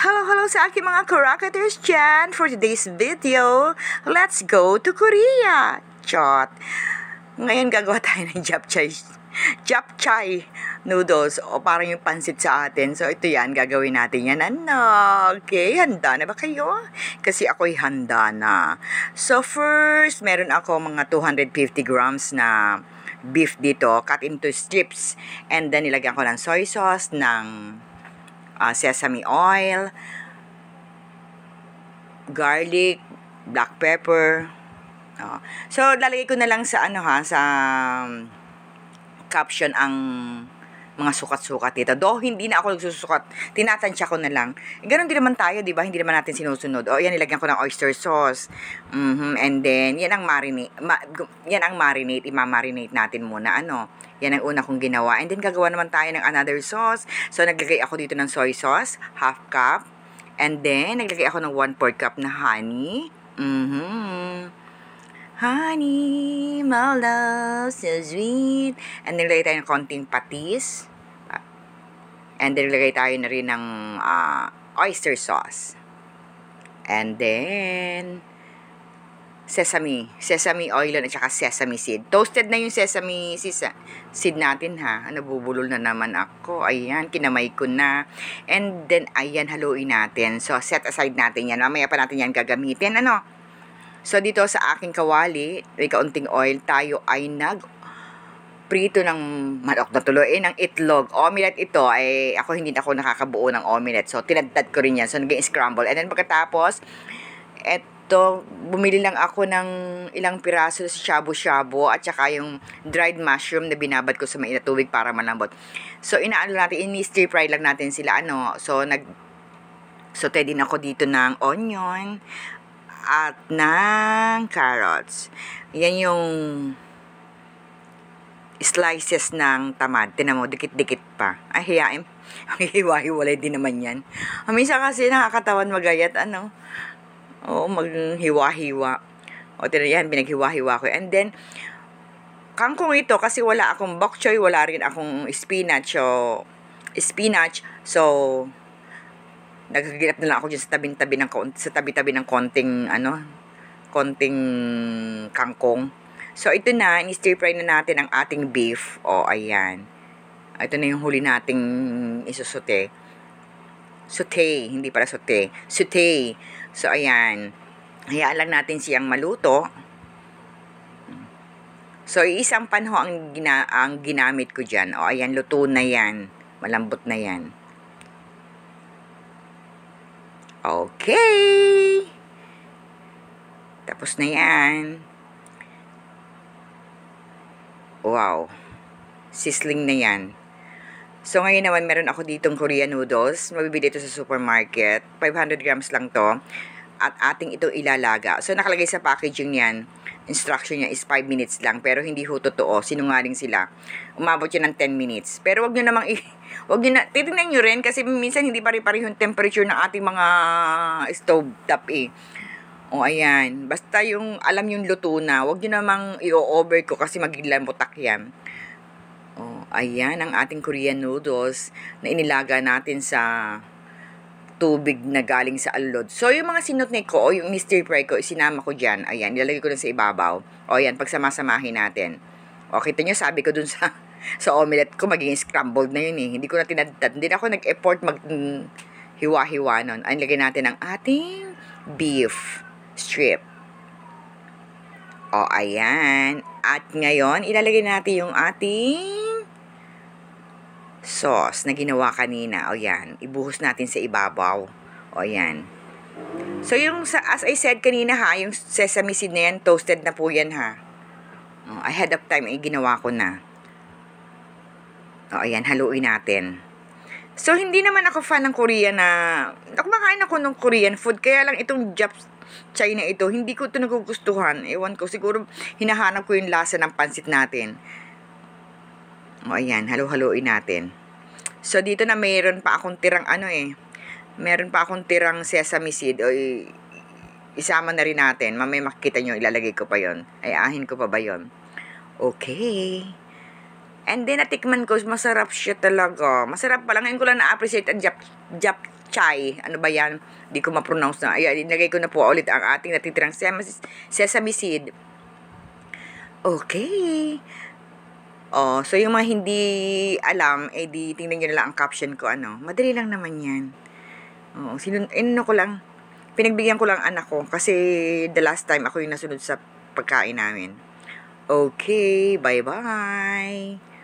Hello sa aking mga Kurakaters dyan. For today's video, let's go to Korea. Chot. Ngayon gagawa tayo ng japchae noodles o parang yung pansit sa atin. So ito yan, gagawin natin yan. Okay, handa na ba kayo? Kasi ako'y handa na. So first, meron ako mga 250 grams na beef dito, cut into strips. And then nilagyan ko ng soy sauce, ng sesame oil, garlic, black pepper. So, lalagay ko na lang sa sa caption ang mga sukat-sukat dito. Do, hindi na ako nagsusukat. Tinatansya ko na lang. Ganon din naman tayo, di ba? Hindi naman natin sinusunod. Yan, nilagyan ko ng oyster sauce. And then, yan ang marinate. Imamarinate natin muna. Yan ang una kong ginawa. And then, gagawa naman tayo ng another sauce. So, naglagay ako dito ng soy sauce, half cup. And then, naglagay ako ng 1/4 cup na honey. Honey, my love, so sweet. And then, naglagay tayo ng konting patis. And then, naglagay tayo na rin ng oyster sauce. And then, sesame oil at saka sesame seed. Toasted na yung sesame seed natin ha. Nabubulol na naman ako. Ayan, kinamay ko na. And then, ayan, haluin natin. So, set aside natin yan. Mamaya pa natin yan gagamitin. So, dito sa aking kawali, may kaunting oil, tayo ay prito ng manok na tuloy, ng itlog. Omelette ito, ako hindi na ako nakakabuo ng omelette. So, tinadtad ko rin yan. So, naging scramble. And then, pagkatapos, bumili lang ako ng ilang piraso sa shabu-shabu at saka yung dried mushroom na binabad ko sa mainit na tubig para malambot. So, inaano natin, ini-stir fry lang natin sila, So, saute din ako dito ng onion at ng carrots. Yan yung slices ng tamad. Tinan mo, dikit-dikit pa. Ay, hiyain. Hiwa-hiwalay din naman yan. Minsan kasi nakakatawan magayat, maghiwa-hiwa. Tinan yan, binaghiwa-hiwa ko. And then, kangkong ito, kasi wala akong bok choy, wala rin akong spinach. So, nagagilap na lang ako dyan sa tabi-tabi ng konting kangkong. So, ito na, in-stir fry na natin ang ating beef. Ayan. Ito na yung huli nating isusute. Saute, hindi para saute. Saute. So, ayan. Hayaan lang natin siyang maluto. So, isang panho ang ginamit ko dyan. Ayan, luto na yan. Malambot na yan. Okay. Tapos na yan. Wow. Sizzling na yan. So, ngayon naman, meron ako ditong Korean noodles. Mabibili ito sa supermarket. 500 grams lang to. At ating ito ilalaga. So, nakalagay sa packaging yan. Instruction niya is 5 minutes lang. Pero hindi ho totoo. Sinungaling sila. Umabot yun ng 10 minutes. Pero wag nyo namang titingnan nyo rin kasi minsan hindi pare-pareho yung temperature ng ating mga stove top ayan. Basta yung alam yung luto na. Wag nyo namang i-over ko kasi maglamutak yan. Ayan ang ating Korean noodles na inilaga natin sa tubig na galing sa alod. So, yung mga sinutnik ko, yung stir fry ko, sinama ko dyan. Ayan, nilalagay ko na sa ibabaw. Ayan, pagsama-samahin natin. Kita nyo, sabi ko dun sa omelette ko, magiging scrambled na yun Hindi ko na tinadtad. Hindi na ako nag-effort hiwa-hiwa nun. Ayan, lagay natin ang ating beef strip. Ayan. At ngayon, ilalagay natin yung ating sauce na ginawa kanina. Yan. Ibuhos natin sa ibabaw. Yan. So, as I said kanina yung sesame seed na yan, toasted na po yan ahead of time, ginawa ko na. Ayan, haluin natin. So, hindi naman ako fan ng Korean kumakain ako ng Korean food, kaya lang itong japchae na ito, hindi ko ito nagugustuhan. Ewan ko, siguro hinahanap ko yung lasa ng pansit natin. Ayan, halo-haloin natin. So, dito na mayroon pa akong tirang meron pa akong tirang sesame seed. Isama na rin natin. Mamaya makikita nyo, ilalagay ko pa yon. Ahin ko pa ba yon? Okay. And then, natikman ko, masarap siya talaga. Masarap pa lang. Ngayon ko lang na-appreciate ang japchae chai. Ano ba yan? Di ko ma-pronounce na. Ayan, inagay ko na po ulit ang ating natitirang sesame seed. Okay. Oh, so yung mga hindi alam, eh di tingnan nyo na lang ang caption ko, ano. Madali lang naman yan. Oo, ko lang, pinagbigyan ko lang anak ko kasi the last time ako yung nasunod sa pagkain namin. Okay, bye-bye.